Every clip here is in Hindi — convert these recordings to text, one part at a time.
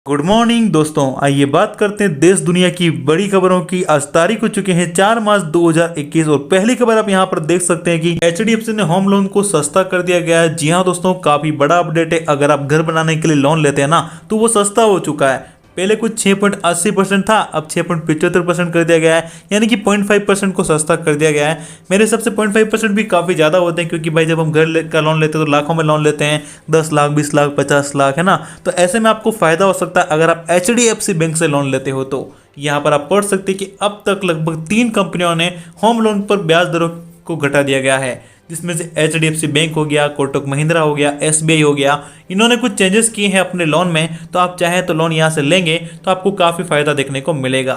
गुड मॉर्निंग दोस्तों, आइए बात करते हैं देश दुनिया की बड़ी खबरों की। आज तारीख हो चुके हैं 4 मार्च 2021 और पहली खबर आप यहां पर देख सकते हैं कि HDFC ने होम लोन को सस्ता कर दिया गया है। जी हां दोस्तों, काफी बड़ा अपडेट है। अगर आप घर बनाने के लिए लोन लेते हैं ना, तो वो सस्ता हो चुका है। पहले कुछ 6.80% था, अब 6.75% कर दिया गया है, यानी कि 0.5% को सस्ता कर दिया गया है। मेरे हिसाब से 0.5% भी काफ़ी ज़्यादा होते हैं, क्योंकि भाई जब हम का लोन लेते हैं तो लाखों में लोन लेते हैं, 10 लाख 20 लाख 50 लाख, है ना। तो ऐसे में आपको फ़ायदा हो सकता है अगर आप HDFC बैंक से लोन लेते हो। तो यहाँ पर आप पढ़ सकते हैं कि अब तक लगभग 3 कंपनियों ने होम लोन पर ब्याज दरों को घटा दिया गया है, जिसमें से HDFC बैंक हो गया, कोटक महिंद्रा हो गया, SBI हो गया। इन्होंने कुछ चेंजेस किए हैं अपने लोन में, तो आप चाहें तो लोन यहाँ से लेंगे तो आपको काफ़ी फायदा देखने को मिलेगा।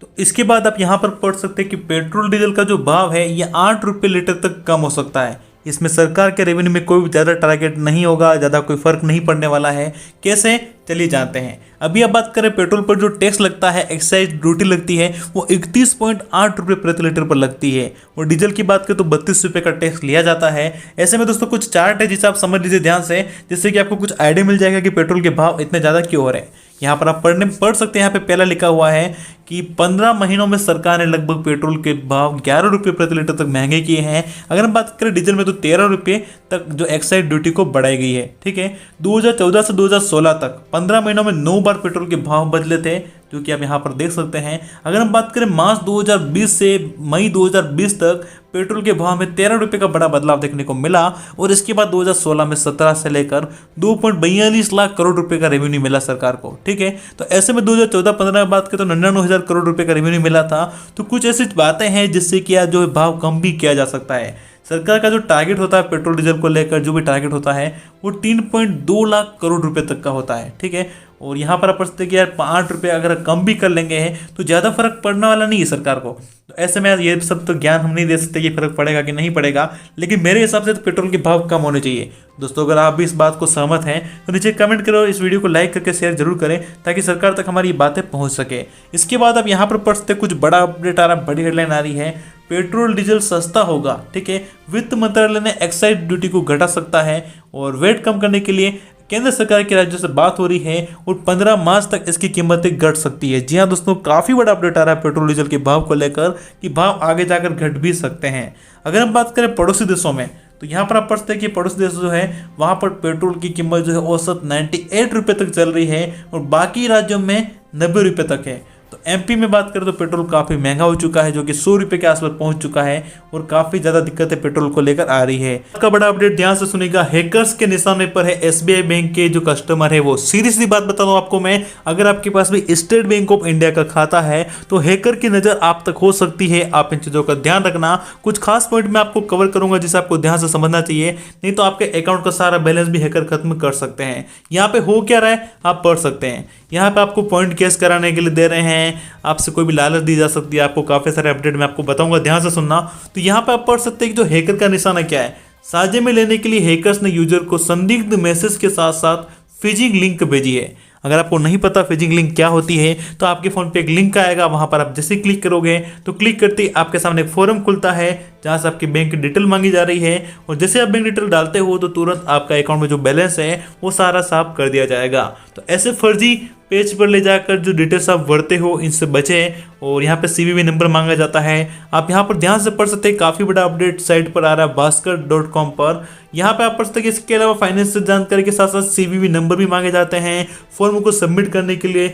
तो इसके बाद आप यहाँ पर पढ़ सकते हैं कि पेट्रोल डीजल का जो भाव है ये 8 रुपये लीटर तक कम हो सकता है। इसमें सरकार के रेवेन्यू में कोई ज़्यादा टारगेट नहीं होगा, ज़्यादा कोई फर्क नहीं पड़ने वाला है। कैसे, चलिए जानते हैं। अभी आप बात करें पेट्रोल पर जो टैक्स लगता है, एक्साइज ड्यूटी लगती है, वो 31.8 रुपये प्रति लीटर पर लगती है। और डीजल की बात करें तो 32 रुपये का टैक्स लिया जाता है। ऐसे में दोस्तों कुछ चार्ट है जिसे आप समझ लीजिए ध्यान से, जिससे कि आपको कुछ आइडिया मिल जाएगा कि पेट्रोल के भाव इतने ज़्यादा क्यों हो रहे हैं। यहाँ पर आप पढ़ सकते हैं। यहाँ पे पहला लिखा हुआ है कि 15 महीनों में सरकार ने लगभग पेट्रोल के भाव 11 रुपये प्रति लीटर तक महंगे किए हैं। अगर हम बात करें डीजल में तो 13 रुपये तक जो एक्साइज ड्यूटी को बढ़ाई गई है। ठीक है, 2014 से 2016 तक 15 महीनों में 9 बार पेट्रोल के भाव बदले थे, जो कि आप यहाँ पर देख सकते हैं। अगर हम बात करें मार्च 2020 से मई 2020 तक पेट्रोल के भाव में 13 रुपये का बड़ा बदलाव देखने को मिला। और इसके बाद 2016 में 17 से लेकर 2.42 लाख करोड़ रुपए का रेवेन्यू मिला सरकार को। ठीक है, तो ऐसे में 2014-15 में बात करें तो 99,000 करोड़ रुपए का रेवेन्यू मिला था। तो कुछ ऐसी बातें हैं जिससे कि जो भाव कम भी किया जा सकता है। सरकार का जो टारगेट होता है पेट्रोल डीजल को लेकर, जो भी टारगेट होता है वो 3.2 लाख करोड़ रुपए तक का होता है। ठीक है, और यहाँ पर आप पढ़ते कि यार 8 रुपये अगर कम भी कर लेंगे तो ज़्यादा फर्क पड़ने वाला नहीं है सरकार को। तो ऐसे में ये सब तो ज्ञान हम नहीं दे सकते कि फर्क पड़ेगा कि नहीं पड़ेगा, लेकिन मेरे हिसाब से तो पेट्रोल के भाव कम होने चाहिए। दोस्तों अगर आप भी इस बात को सहमत हैं तो नीचे कमेंट करो, इस वीडियो को लाइक करके शेयर जरूर करें ताकि सरकार तक हमारी बातें पहुँच सके। इसके बाद आप यहाँ पर पढ़ सकते कुछ बड़ा अपडेट आ रहा, बड़ी हेडलाइन आ रही है, पेट्रोल डीजल सस्ता होगा। ठीक है, वित्त मंत्रालय ने एक्साइज ड्यूटी को घटा सकता है और वेट कम करने के लिए केंद्र सरकार के राज्यों से बात हो रही है और 15 मार्च तक इसकी कीमतें घट सकती है। जी हाँ दोस्तों, काफ़ी बड़ा अपडेट आ रहा है पेट्रोल डीजल के भाव को लेकर कि भाव आगे जाकर घट भी सकते हैं। अगर हम बात करें पड़ोसी देशों में, तो यहाँ पर आप पढ़ते हैं कि पड़ोसी देश जो है वहाँ पर पेट्रोल की कीमत जो है औसत 98 रुपये तक चल रही है और बाकी राज्यों में 90 रुपये तक है। तो MP में बात करें तो पेट्रोल काफ़ी महंगा हो चुका है, जो कि 100 रुपये के आसपास पहुंच चुका है और काफ़ी ज़्यादा दिक्कतें पेट्रोल को लेकर आ रही है। का बड़ा अपडेट ध्यान से सुनिएगा, हैकर्स के निशाने पर है SBI बैंक के जो कस्टमर है वो। सीरियसली बात बता दूं आपको मैं, अगर आपके पास भी स्टेट बैंक ऑफ इंडिया का खाता है तो हैकर की नज़र आप तक हो सकती है। आप इन चीज़ों का ध्यान रखना। कुछ खास पॉइंट मैं आपको कवर करूंगा जिसे आपको ध्यान से समझना चाहिए, नहीं तो आपके अकाउंट का सारा बैलेंस भी हैकर खत्म कर सकते हैं। यहाँ पे हो क्या रहा है आप पढ़ सकते हैं। यहाँ पे आपको पॉइंट कैश कराने के लिए दे रहे हैं, आपसे कोई भी लालच दी जा सकती है। आपको काफ़ी सारे अपडेट मैं आपको बताऊंगा, ध्यान से सुनना। तो यहाँ पे आप पढ़ सकते हैं कि जो हैकर का निशाना क्या है। साझे में लेने के लिए हैकर्स ने यूजर को संदिग्ध मैसेज के साथ साथ फिशिंग लिंक भेजी है। अगर आपको नहीं पता फिशिंग लिंक क्या होती है तो आपके फ़ोन पे एक लिंक आएगा, वहाँ पर आप जैसे क्लिक करोगे तो क्लिक करते ही आपके सामने एक फॉर्म खुलता है जहाँ से आपकी बैंक डिटेल मांगी जा रही है। और जैसे आप बैंक डिटेल डालते हो तो तुरंत आपका अकाउंट में जो बैलेंस है वो सारा साफ कर दिया जाएगा। तो ऐसे फर्जी पेज पर ले जाकर जो डिटेल्स आप भरते हो इनसे बचें। और यहाँ पे CVV नंबर मांगा जाता है। आप यहाँ पर ध्यान से पढ़ सकते हैं, काफ़ी बड़ा अपडेट साइट पर आ रहा है भास्कर.com पर। यहाँ पे आप पढ़ सकते हैं कि इसके अलावा फाइनेंशियल जानकारी के साथ साथ CVV नंबर भी मांगे जाते हैं। फॉर्म को सबमिट करने के लिए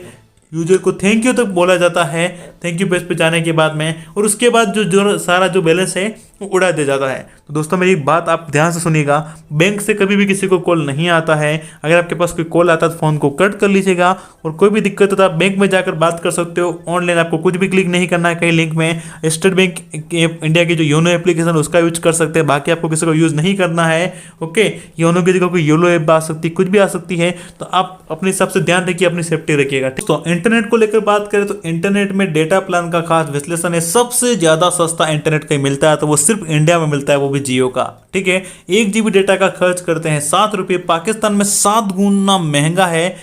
यूजर को थैंक यू तक बोला जाता है, थैंक यू पेज पे जाने के बाद में, और उसके बाद जो सारा जो बैलेंस है वो उड़ा दिया जाता है। तो दोस्तों मेरी बात आप ध्यान से सुनिएगा, बैंक से कभी भी किसी को कॉल नहीं आता है। अगर आपके पास कोई कॉल आता है तो फ़ोन को कट कर लीजिएगा और कोई भी दिक्कत हो तो आप बैंक में जाकर बात कर सकते हो। ऑनलाइन आपको कुछ भी क्लिक नहीं करना है कहीं लिंक में। स्टेट बैंक इंडिया की जो योनो एप्लीकेशन उसका यूज कर सकते हैं, बाकी आपको किसी को यूज़ नहीं करना है। ओके, योनो की जगह कोई योलो ऐप आ सकती है, कुछ भी आ सकती है। तो आप अपने हिसाब से ध्यान रखिए, अपनी सेफ्टी रखिएगा। तो इंटरनेट को लेकर बात करें तो इंटरनेट में डेटा प्लान का खास विश्लेषण है। सबसे ज़्यादा सस्ता इंटरनेट कहीं मिलता है तो वो सिर्फ इंडिया में मिलता है, वो भी जियो का। ठीक है, 1 GB डेटा का खर्च करते हैं 7 रुपये। पाकिस्तान में 7 गुना महंगा है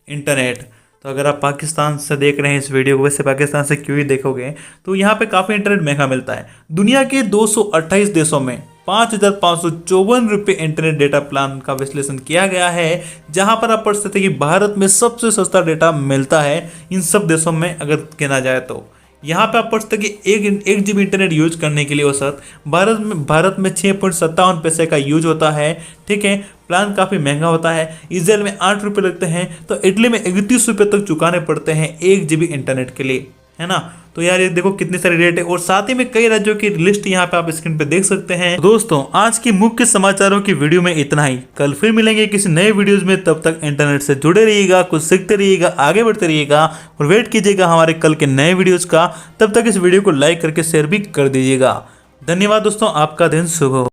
इंटरनेट। तो अगर आप पाकिस्तान से देख रहे हैं इस वीडियो को, वैसे पाकिस्तान से क्यों ही देखोगे, तो यहाँ पे काफ़ी इंटरनेट महंगा मिलता है। दुनिया के 228 देशों में ₹5,554 इंटरनेट डेटा प्लान का विश्लेषण किया गया है, जहां पर आप पढ़ सकते हैं कि भारत में सबसे सस्ता डेटा मिलता है इन सब देशों में अगर गिना जाए तो। यहाँ पे आप पढ़ सकते हैं कि एक जीबी इंटरनेट यूज करने के लिए औसत भारत में 6.57 पैसे का यूज होता है। ठीक है, प्लान काफ़ी महंगा होता है। इजराइल में 8 रुपये लगते हैं, तो इटली में 31 रुपये तक चुकाने पड़ते हैं 1 जीबी इंटरनेट के लिए, है ना। तो यार ये देखो कितनी सारी रेट है, और साथ ही में कई राज्यों की लिस्ट यहाँ पे आप स्क्रीन पे देख सकते हैं। दोस्तों आज की मुख्य समाचारों की वीडियो में इतना ही। कल फिर मिलेंगे किसी नए वीडियोस में, तब तक इंटरनेट से जुड़े रहिएगा, कुछ सीखते रहिएगा, आगे बढ़ते रहिएगा और वेट कीजिएगा हमारे कल के नए वीडियोज का। तब तक इस वीडियो को लाइक करके शेयर भी कर दीजिएगा। धन्यवाद दोस्तों, आपका दिन शुभ हो।